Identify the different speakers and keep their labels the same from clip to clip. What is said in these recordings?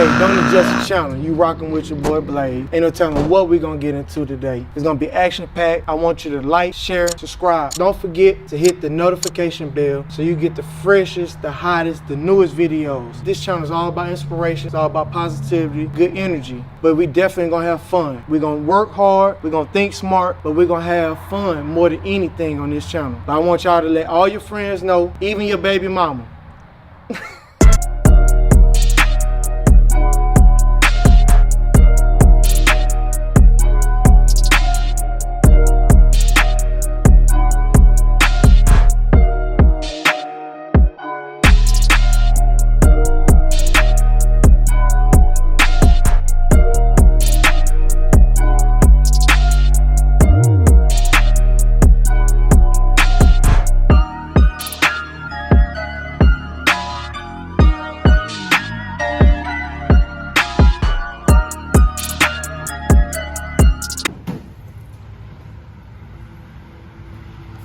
Speaker 1: Hey, don't adjust the channel. You rocking with your boy Blade. Ain't no telling what we gonna get into today. It's gonna be action-packed. I want you to like, share, subscribe. Don't forget to hit the notification bell so you get the freshest, the hottest, the newest videos. This channel is all about inspiration. It's all about positivity, good energy. But we definitely gonna have fun. We're gonna work hard. We're gonna think smart, but we're gonna have fun more than anything on this channel. But I want y'all to let all your friends know, even your baby mama.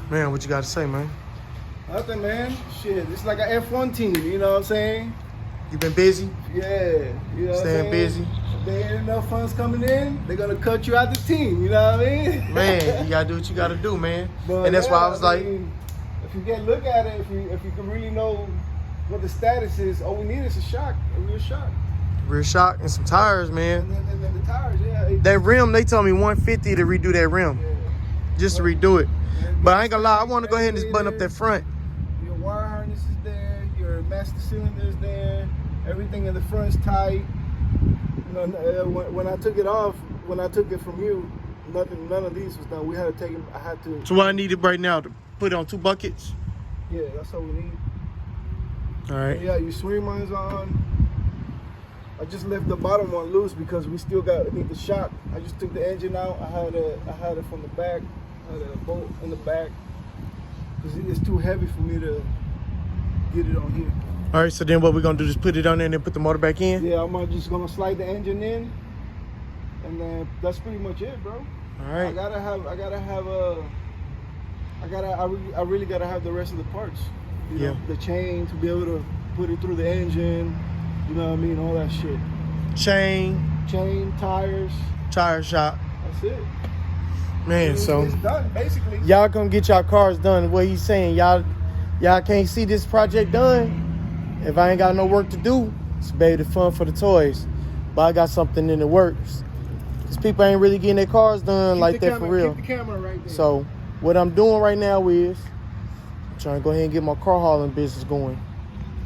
Speaker 1: Man, what you got to say, man?
Speaker 2: Nothing, man. Shit, it's like an F1 team, you know what I'm saying?
Speaker 1: You been busy?
Speaker 2: Yeah, you know
Speaker 1: Staying busy?
Speaker 2: If there ain't enough funds coming in, they're gonna cut you out the team, you know what I mean?
Speaker 1: Man, you gotta do what you gotta do, man.
Speaker 2: But
Speaker 1: and that's
Speaker 2: yeah,
Speaker 1: why I was like,
Speaker 2: if you look at it, if you can really know what the status is, all we need is a real shock.
Speaker 1: rear shock and some tires, man.
Speaker 2: And then the tires, yeah.
Speaker 1: That rim, they told me 150 to redo that rim.
Speaker 2: Yeah.
Speaker 1: Just to redo it. But I ain't gonna lie, I wanna go ahead and just button up that front.
Speaker 2: Your wire harness is there, your master cylinder is there, everything in the front's tight. You know, when I took it off, when I took it from you, none of these was done. We had to take it, I had to.
Speaker 1: So what I needed right now, to put it on 2 buckets?
Speaker 2: Yeah, that's all we need.
Speaker 1: All right.
Speaker 2: Yeah, your swing lines on. I just left the bottom one loose because we still need the shock. I just took the engine out. I had it from the back. I had a bolt in the back because it's too heavy for me to get it on here.
Speaker 1: All right, so then what we're gonna do is put it on there and then put the motor back in?
Speaker 2: Yeah, I'm just gonna slide the engine in, and then that's pretty much it, bro.
Speaker 1: All right.
Speaker 2: I really gotta have the rest of the parts. You know,
Speaker 1: Yeah.
Speaker 2: the chain to be able to put it through the engine. You know what I mean? All that shit.
Speaker 1: Chain,
Speaker 2: tires.
Speaker 1: tire shop.
Speaker 2: That's it.
Speaker 1: Man, so
Speaker 2: It's done, basically.
Speaker 1: y'all come get y'all cars done. What he's saying, y'all can't see this project done if I ain't got no work to do. It's baby the fun for the toys. But I got something in the works. Cause people ain't really getting their cars done like that for real.
Speaker 2: Keep the camera right there.
Speaker 1: So what I'm doing right now is I'm trying to go ahead and get my car hauling business going.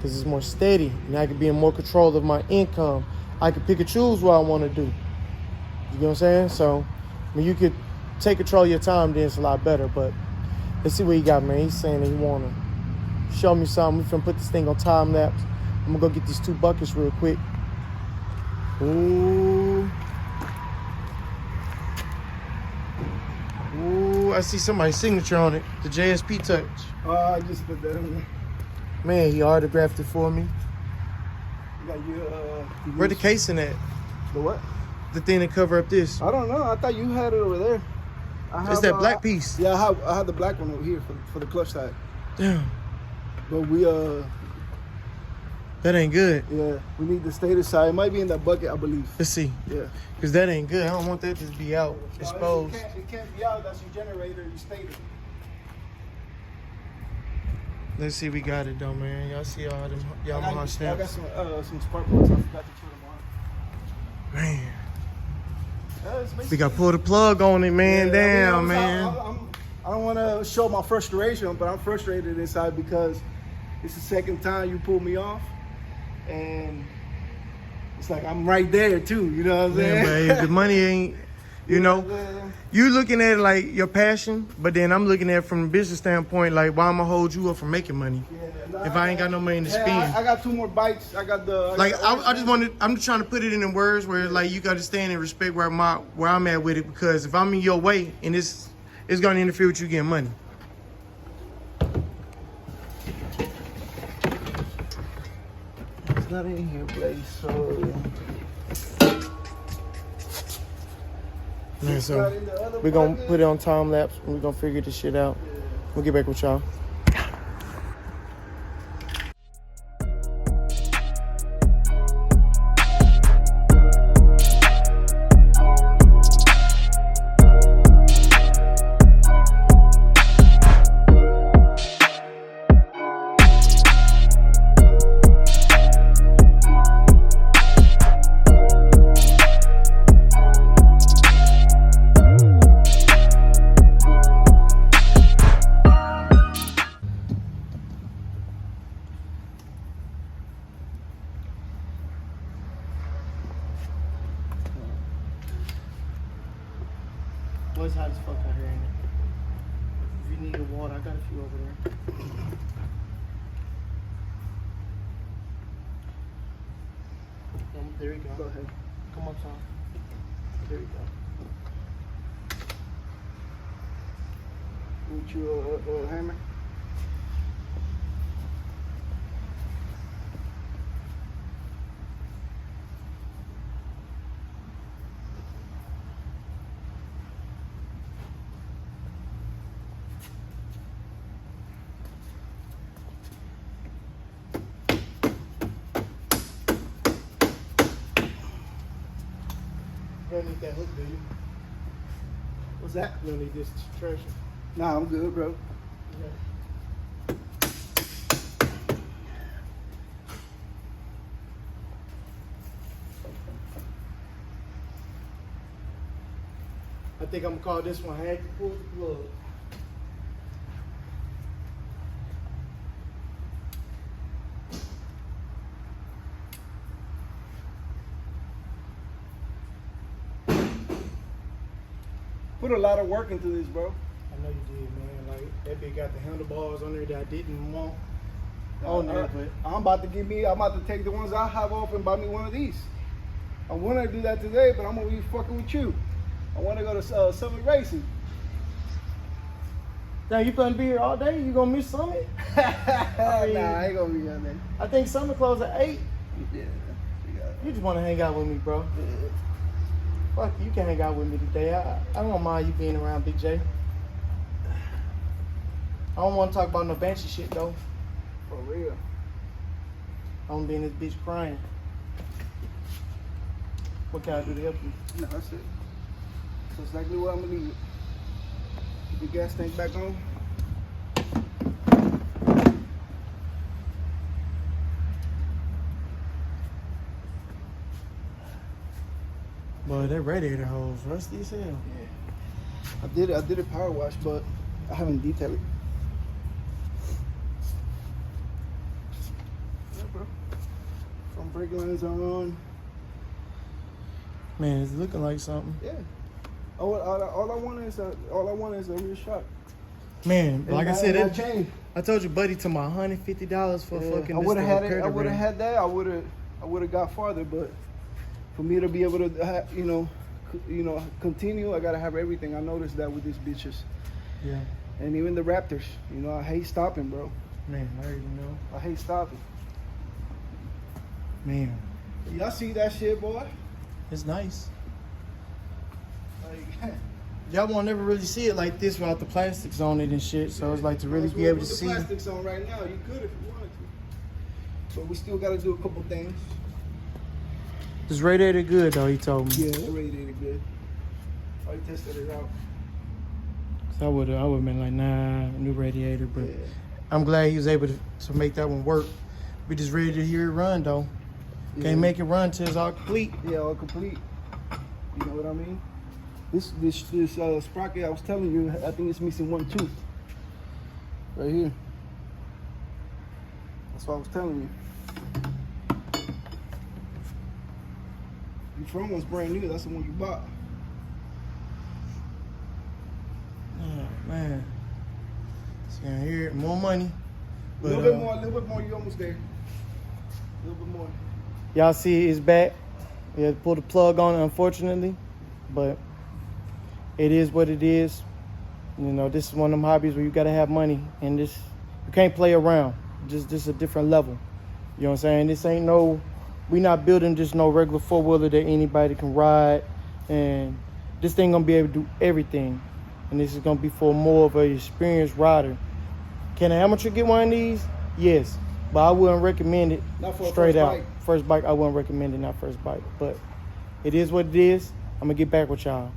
Speaker 1: Cause it's more steady and I can be in more control of my income. I can pick and choose what I want to do. You know what I'm saying? So when you could take control of your time, then it's a lot better. But let's see what he got, man. He's saying that he want to show me something. We finna put this thing on time lapse. I'm gonna go get these 2 buckets real quick. Ooh, I see somebody's signature on it. The JSP touch.
Speaker 2: I just put that in there.
Speaker 1: Man, he autographed it for me.
Speaker 2: You got
Speaker 1: Where the casing at?
Speaker 2: The what?
Speaker 1: The thing that cover up this.
Speaker 2: I don't know. I thought you had it over there.
Speaker 1: It's that black piece.
Speaker 2: Yeah, I have the black one over here for the clutch side.
Speaker 1: Damn,
Speaker 2: But we
Speaker 1: that ain't good.
Speaker 2: yeah, we need the stator side. It might be in that bucket, I believe.
Speaker 1: Let's see.
Speaker 2: Yeah.
Speaker 1: Cause that ain't good. I don't want that to be out exposed.
Speaker 2: It can't be out. That's your generator, your stator.
Speaker 1: Let's see, we got it though, man. Y'all see all them Yamaha
Speaker 2: I got
Speaker 1: snaps.
Speaker 2: some spark plugs. I forgot to turn them on.
Speaker 1: Man, we got to pull the plug on it, man.
Speaker 2: Yeah,
Speaker 1: Damn,
Speaker 2: man.
Speaker 1: man.
Speaker 2: I don't want to show my frustration, but I'm frustrated inside because it's the second time you pulled me off, and it's like I'm right there too. You know what I'm saying?
Speaker 1: Man, but if the money ain't, you know, you looking at it like your passion, but then I'm looking at it from a business standpoint, like why am I hold you up from making money? If I ain't got no money to spend.
Speaker 2: I got 2 more bikes. I got the
Speaker 1: I just wanted. I'm just trying to put it in words where like you got to stand and respect where I'm at with it, because if I'm in your way and it's going to interfere with you getting money.
Speaker 2: It's not in here, Blaze. So.
Speaker 1: Man, so we're going to put it on time lapse and we're going to figure this shit out. We'll get back with y'all. Boy, it's hot as fuck out here, ain't it? If you need the water, I got a few over there. There you go.
Speaker 2: Go ahead.
Speaker 1: Come on, Tom. There you go.
Speaker 2: With you a hammer?
Speaker 1: You don't need that hook, do you?
Speaker 2: What's that?
Speaker 1: You don't need this treasure.
Speaker 2: Nah, I'm good, bro.
Speaker 1: Yeah. I think I'm gonna call this one Had to Pull the Plug.
Speaker 2: Put a lot of work into this, bro.
Speaker 1: I know you did, man. Like that bitch got the handlebars on there that I didn't want on there, but
Speaker 2: I'm about to take the ones I have off and buy me one of these. I want to do that today, but I'm gonna be fucking with you. I want to go to Summit Racing.
Speaker 1: now you plan to be here all day? You gonna miss Summit?
Speaker 2: Nah, I ain't gonna be on there.
Speaker 1: I think Summit closed at 8.
Speaker 2: Yeah.
Speaker 1: You just want to hang out with me, bro. Fuck, you can hang out with me today. I don't mind you being around, Big J. I don't want to talk about no Banshee shit, though.
Speaker 2: For real.
Speaker 1: I don't be in this bitch crying. What can I do to help you?
Speaker 2: No, that's it. That's exactly what I'm gonna need. Keep the gas tank back on.
Speaker 1: Boy, that radiator hose rusty as hell.
Speaker 2: Yeah. I did a power wash, but I haven't detailed it. Yeah, bro. Front brake lines are on.
Speaker 1: Man, it's looking like something.
Speaker 2: Yeah. All I want is a rear shock.
Speaker 1: Man, like I said,
Speaker 2: that chain.
Speaker 1: I told you, buddy, to my $150 for fucking.
Speaker 2: I would have had it.
Speaker 1: curtain
Speaker 2: I would have
Speaker 1: ring.
Speaker 2: had that. I would have got farther, but for me to be able to, continue, I gotta have everything. I noticed that with these bitches,
Speaker 1: Yeah,
Speaker 2: and even the Raptors. I hate stopping, bro.
Speaker 1: man, I already know.
Speaker 2: I hate stopping.
Speaker 1: Man,
Speaker 2: Y'all see that shit, boy?
Speaker 1: it's nice.
Speaker 2: Like,
Speaker 1: Y'all won't never really see it like this without the plastics on it and shit. So it's like to really be able to see.
Speaker 2: The plastics on right now. You could if you wanted to, but we still gotta do a couple things.
Speaker 1: This radiator good though, he told me.
Speaker 2: Yeah, the radiator good. I tested it out.
Speaker 1: So I would have been like, nah, new radiator. But
Speaker 2: Yeah.
Speaker 1: I'm glad he was able to make that one work. We just ready to hear it run though.
Speaker 2: Yeah.
Speaker 1: Can't make it run till it's all complete.
Speaker 2: Yeah, all complete. You know what I mean? This sprocket I was telling you, I think it's missing one tooth. Right here. That's what I was telling you. The front one's brand new. That's the one you bought.
Speaker 1: Oh man. So here, more money.
Speaker 2: A
Speaker 1: But,
Speaker 2: little bit more. You almost there. A little bit more.
Speaker 1: Y'all see it's back. We had to pull the plug on it, unfortunately. But it is what it is. This is one of them hobbies where you gotta have money, and you can't play around. Just a different level. You know what I'm saying? We not building just no regular 4-wheeler that anybody can ride, and this thing gonna be able to do everything. And this is gonna be for more of an experienced rider. Can I amateur get one of these? Yes, but I wouldn't recommend it
Speaker 2: Not for a
Speaker 1: straight
Speaker 2: first
Speaker 1: out.
Speaker 2: bike.
Speaker 1: First bike, I wouldn't recommend it, not first bike. But it is what it is. I'm gonna get back with y'all.